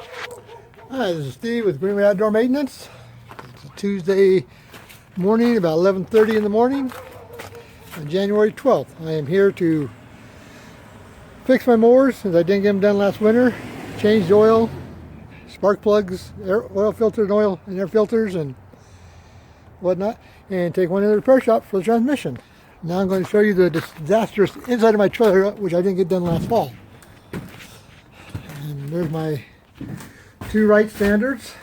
Hi, this is Steve with Greenway Outdoor Maintenance. It's a Tuesday morning, about 11:30 in the morning, on January 12th. I am here to fix my mowers since I didn't get them done last winter. Change the oil, spark plugs, oil filters, and oil and air filters, and whatnot, and take one into the repair shop for the transmission. Now I'm going to show you the disastrous inside of my trailer, which I didn't get done last fall. And there's my two right standards,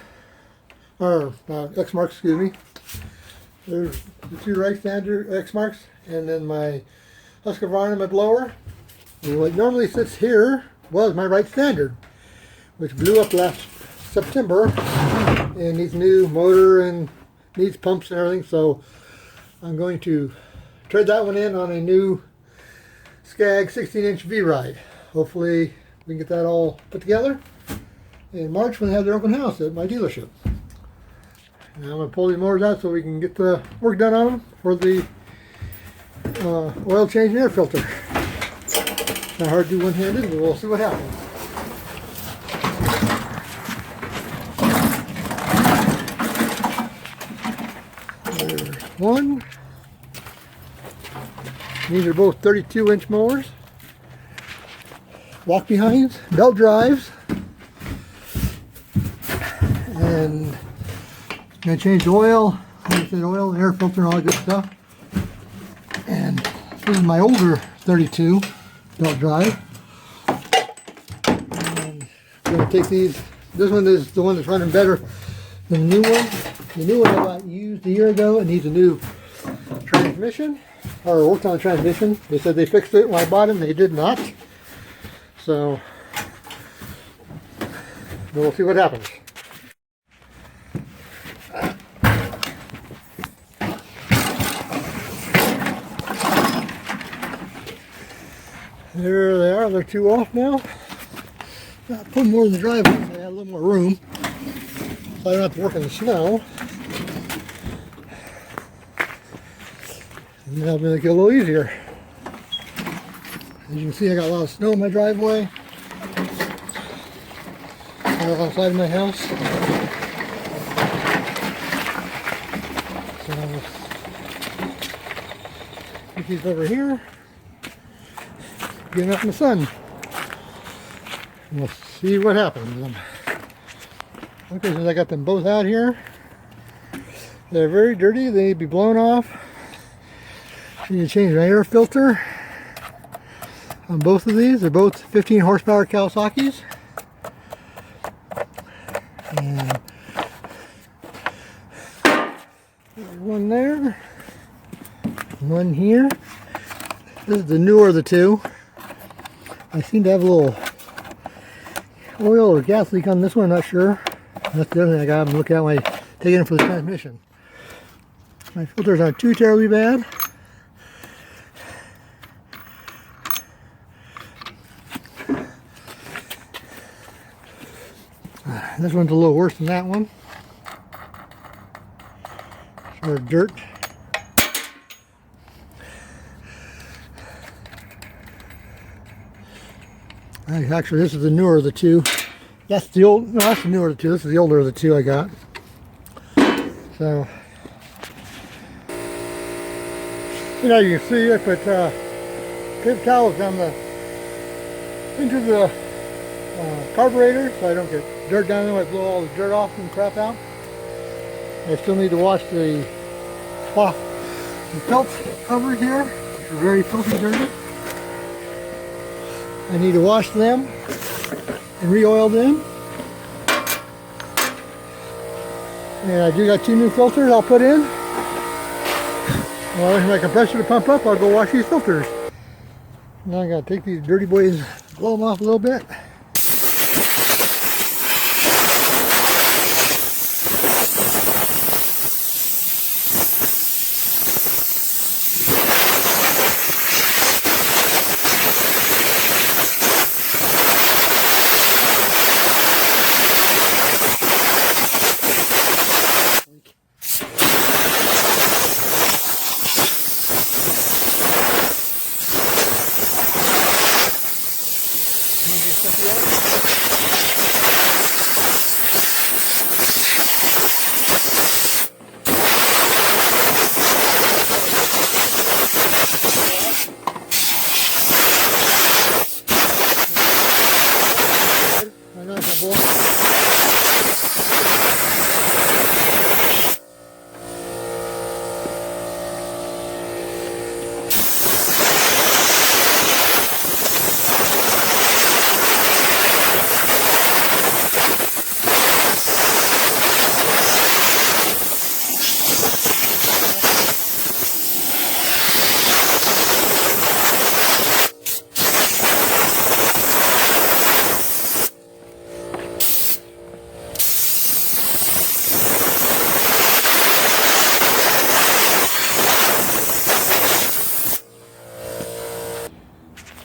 or X marks, excuse me. There's the two right standard X marks, and then my Husqvarna, my blower. And what normally sits here was my right standard, which blew up last September and needs new motor and needs pumps and everything. So I'm going to trade that one in on a new Skag 16-inch V-Ride. Hopefully we can get that all put together in March when they have their open house at my dealership. And I'm going to pull these motors out so we can get the work done on them for the oil change and air filter. It's not hard to do one-handed, but we'll see what happens. There's one. These are both 32-inch mowers. Walk behinds, belt drives. And I'm going to change the oil, like I said, oil, air filter, and all that good stuff. And this is my older 32 belt drive. And I'm going to take these. This one is the one that's running better than the new one. The new one I got used a year ago. It needs a new transmission, or worked on the transmission. They said they fixed it when I bought it, and they did not. So we'll see what happens. There they are, they're two off now. I'll put more in the driveway so I have a little more room, so I don't have to work in the snow. And that'll make it a little easier. As you can see, I got a lot of snow in my driveway. Outside of my house. So, put these over here. Getting out in the sun. We'll see what happens with them. Okay, since I got them both out here, they're very dirty. They need to be blown off. I need to change my air filter on both of these. They're both 15 horsepower Kawasaki's. And there's one there, one here. This is the newer of the two. I seem to have a little oil or gas leak on this one, I'm not sure. That's the other thing I got to look at when I take it in for the transmission. My filters aren't too terribly bad. This one's a little worse than that one. Sort of dirt. Actually, this is the newer of the two. That's the old. No, that's the newer of the two. This is the older of the two I got. So, you can see I put paper towels down into the carburetor so I don't get dirt down there. I blow all the dirt off and crap out. I still need to wash the cloth, the felt cover here, which are very filthy dirty. I need to wash them and re-oil them. And I do got two new filters I'll put in. When I wait for my compressor to pump up, I'll go wash these filters. Now I gotta take these dirty boys, blow them off a little bit.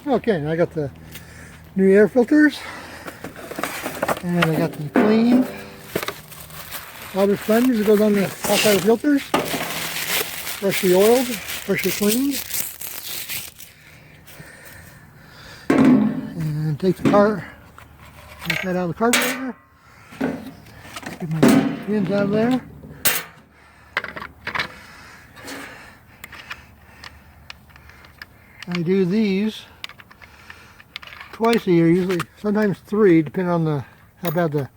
Okay, and I got the new air filters, and I got the clean outer sponge that goes on the outside of the filters, freshly oiled, freshly cleaned, and take that out of the carburetor, get my pins out of there. I do these twice a year, usually sometimes 3, depending on how bad the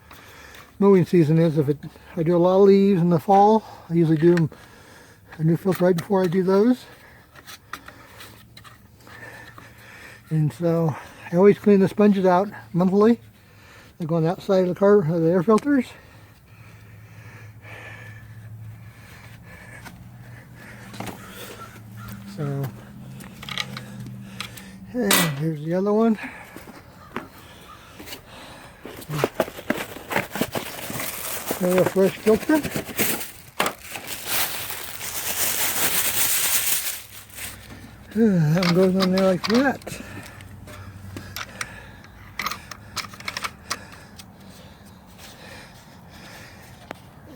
mowing season is. If I do a lot of leaves in the fall, I usually do a new filter right before I do those. And so I always clean the sponges out monthly. They go on the outside of the air filters. So, and here's the other one. A fresh filter. That one goes on there like that.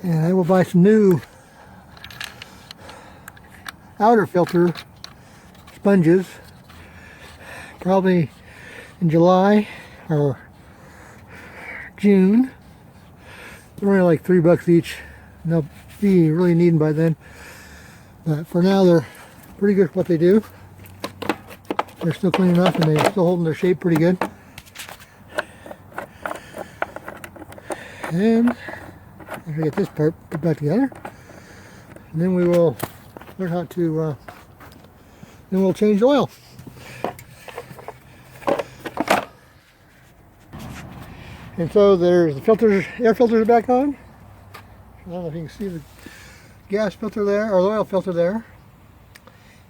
And I will buy some new outer filter sponges probably in July or June. They're only like $3 each, and they'll be really needing by then. But for now, they're pretty good at what they do. They're still clean enough, and they're still holding their shape pretty good. And I'm gonna get this part put back together, and then we will learn how to. Then we'll change the oil. And so there's the filters, air filters are back on. I don't know if you can see the gas filter there, or the oil filter there.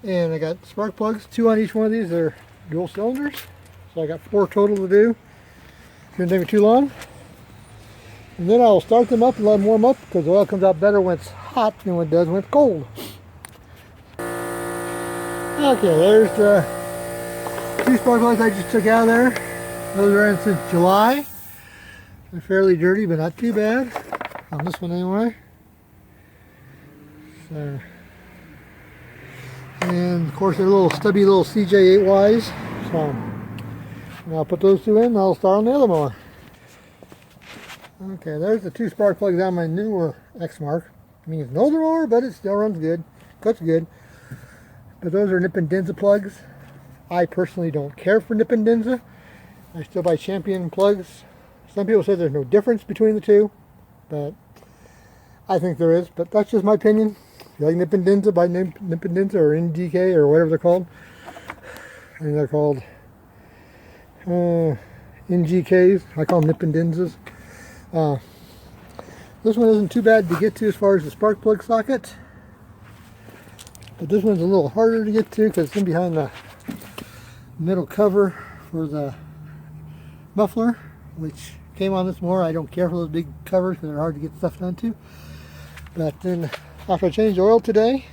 And I got spark plugs, 2 on each one of these. They're dual cylinders. So I got 4 total to do. Shouldn't take me too long. And then I'll start them up and let them warm up, because the oil comes out better when it's hot than when it does when it's cold. Okay, there's the 2 spark plugs I just took out of there. Those are in since July. They're fairly dirty, but not too bad on this one anyway. So, and of course they're little stubby little CJ8Ys. So, and I'll put those 2 in and I'll start on the other mower. Okay, there's the 2 spark plugs on my newer Exmark. I mean, it's an older mower, but it still runs good, cuts good. But those are Nip and Denza plugs. I personally don't care for Nip and Denza. I still buy Champion plugs. Some people say there's no difference between the 2, but I think there is. But that's just my opinion. If you like Nip and Denza, buy Nip and Denza or NDK or whatever they're called. I think they're called NGKs. I call them Nip and Denzas. This one isn't too bad to get to as far as the spark plug socket. But this one's a little harder to get to because it's in behind the middle cover for the muffler, which came on this mower. I don't care for those big covers because they're hard to get stuff done to. But then after I changed the oil today,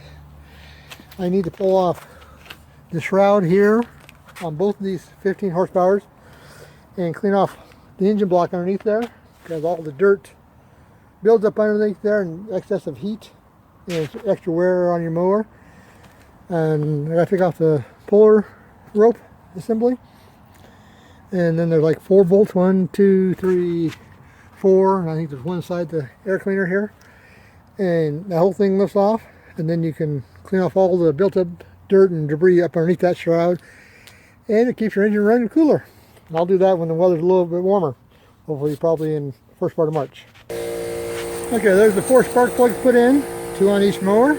I need to pull off the shroud here on both of these 15 horsepowers and clean off the engine block underneath there, because all the dirt builds up underneath there and excess of heat and extra wear on your mower. And I gotta take off the puller rope assembly. And then there's like 4 bolts, 1, 2, 3, 4. And I think there's one inside the air cleaner here. And the whole thing lifts off, and then you can clean off all the built up dirt and debris up underneath that shroud. And it keeps your engine running cooler. And I'll do that when the weather's a little bit warmer. Hopefully probably in the first part of March. Okay, there's the 4 spark plugs put in, 2 on each mower.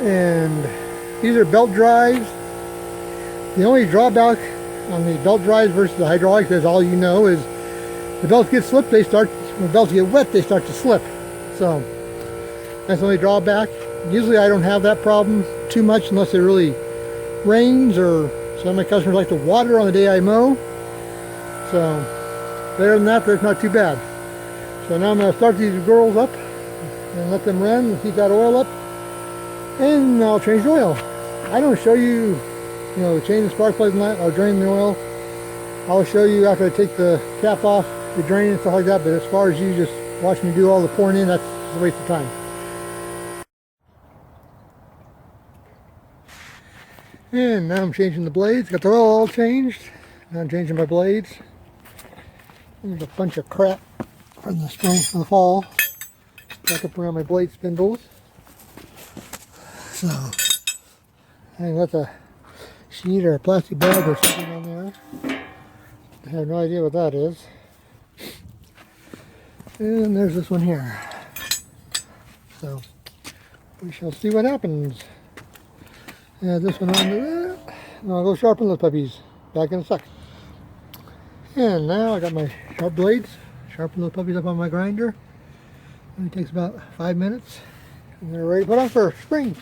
And these are belt drives. The only drawback on the belt drives versus the hydraulics, as all you know, is the belts get slipped, when the belts get wet, they start to slip. So that's the only drawback. Usually I don't have that problem too much unless it really rains, or some of my customers like the water on the day I mow. So better than that, it's not too bad. So now I'm going to start these girls up and let them run and keep that oil up, and I'll change the oil. I don't show you change the spark plug and that, or drain the oil. I'll show you after I take the cap off, the drain and stuff like that, but as far as you just watch me do all the pouring in, that's a waste of time. And now I'm changing the blades. Got the oil all changed. Now I'm changing my blades. There's a bunch of crap from the spring from the fall back up around my blade spindles. So I got a sheet or a plastic bag or something on there. I have no idea what that is. And there's this one here. So we shall see what happens. This one on there. And I'll go sharpen those puppies. Back in a sec. And now I got my sharp blades. Sharpen those puppies up on my grinder. It only takes about 5 minutes. And they're ready to put on for spring.